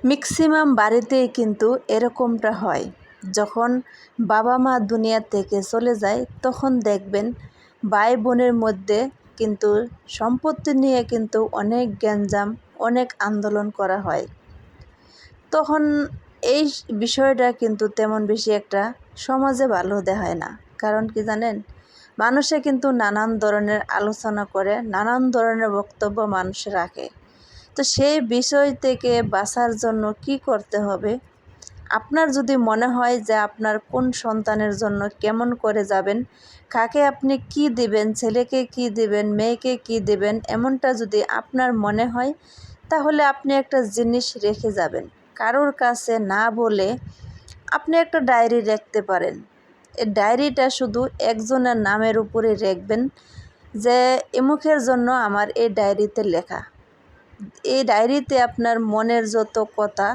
Maximum বাড়িতেই কিন্তু এরকমটা হয়। যখন বাবা মা দুনিয়া থেকে চলে যায় তখন দেখবেন ভাই বোনের মধ্যে কিন্তু সম্পত্তি নিয়ে কিন্তু অনেক গ্যাঞ্জাম, অনেক আন্দোলন করা হয়। তখন এই বিষয়টা কিন্তু তেমন বেশি একটা সমাজে ভালো দেখায় না। কারণ কি জানেন, মানুষে কিন্তু নানান ধরনের আলোচনা করে, নানান ধরনের বক্তব্য মানুষ রাখে। তো সেই বিষয় থেকে বাঁচার জন্য কি করতে হবে? আপনার যদি মনে হয় যে আপনার কোন সন্তানের জন্য কেমন করে যাবেন, কাকে আপনি কি দিবেন, ছেলেকে কি দিবেন, মেয়েকে কি দিবেন, এমনটা যদি আপনার মনে হয়, তাহলে আপনি একটা জিনিস রেখে যাবেন। কারোর কাছে না বলে আপনি একটা ডায়েরি রাখতে পারেন। এই ডায়েরিটা শুধু একজনের নামের উপরে রাখবেন যে এমুখের জন্য আমার এই ডায়েরিতে লেখা। এই ডায়েরিতে আপনার মনের যত কথা,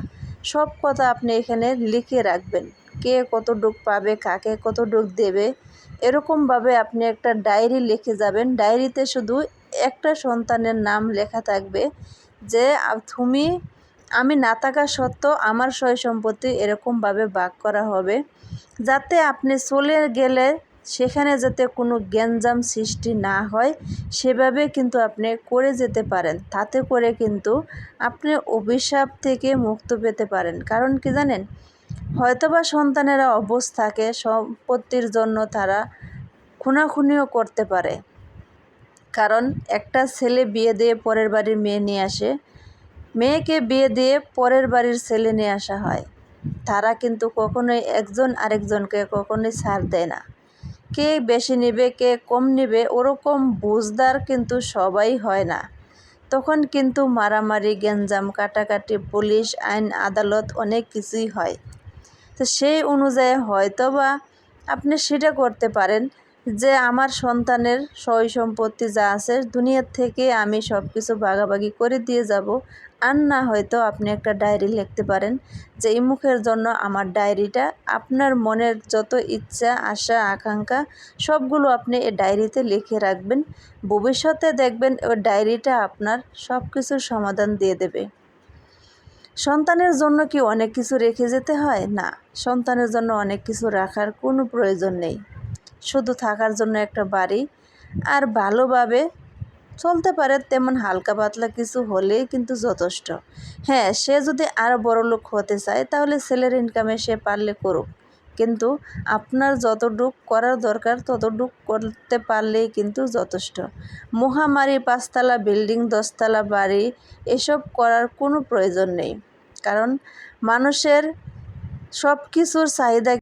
সব কথা আপনি এখানে লিখে রাখবেন। কে কতটুক পাবে, কাকে কতটুক দেবে, এরকমভাবে আপনি একটা ডায়েরি লিখে যাবেন। ডায়েরিতে শুধু একটা সন্তানের নাম লেখা থাকবে যে আমি না থাকা সত্ত্বেও আমার সয় সম্পত্তি এরকমভাবে ভাগ করা হবে, যাতে আপনি চলে গেলে সেখানে যাতে কোনো গ্যাঞ্জাম সৃষ্টি না হয়, সেভাবে কিন্তু আপনি করে যেতে পারেন। তাতে করে কিন্তু আপনি অভিশাপ থেকে মুক্ত পেতে পারেন। কারণ কি জানেন, হয়তোবা সন্তানেরা অবুঝ থাকে, সম্পত্তির জন্য তারা খুনাখুনিও করতে পারে। কারণ একটা ছেলে বিয়ে দিয়ে পরের বাড়ির মেয়ে নিয়ে আসে, মেয়েকে বিয়ে দিয়ে পরের বাড়ির ছেলে নিয়ে আসা হয়। তারা কিন্তু কখনোই একজন আরেকজনকে কখনোই ছাড় দেয় না। কে বেশি নেবে, কে কম নেবে, ওরকম বুঝদার কিন্তু সবাই হয় না। তখন কিন্তু মারামারি, গ্যাঞ্জাম, কাটাকাটি, পুলিশ, আইন, আদালত অনেক কিছুই হয়। তো সেই অনুযায়ী হয়তোবা আপনি সেটা করতে পারেন যে আমার সন্তানের সয় সম্পত্তি যা আছে দুনিয়ার থেকে আমি সব কিছু ভাগাভাগি করে দিয়ে যাব। আর না হয়তো আপনি একটা ডায়েরি লিখতে পারেন যে এই মুখের জন্য আমার ডায়েরিটা, আপনার মনের যত ইচ্ছা, আশা, আকাঙ্ক্ষা সবগুলো আপনি এই ডায়েরিতে লিখে রাখবেন। ভবিষ্যতে দেখবেন ওই ডায়েরিটা আপনার সব কিছুর সমাধান দিয়ে দেবে। সন্তানের জন্য কি অনেক কিছু রেখে যেতে হয়? না, সন্তানের জন্য অনেক কিছু রাখার কোনো প্রয়োজন নেই। শুধু থাকার জন্য একটা বাড়ি আর ভালোভাবে চলতে পারে তেমন হালকা পাতলা কিছু হলেই কিন্তু যথেষ্ট। হ্যাঁ, সে যদি আরও বড়লোক হতে চায় তাহলে ছেলের ইনকামে সে পারলে করুক, কিন্তু আপনার যতটুক করার দরকার ততটুক করতে পারলেই কিন্তু যথেষ্ট। মহামারী 5তলা বিল্ডিং, 10তলা বাড়ি এসব করার কোনো প্রয়োজন নেই। কারণ মানুষের সব কিছুর চাহিদা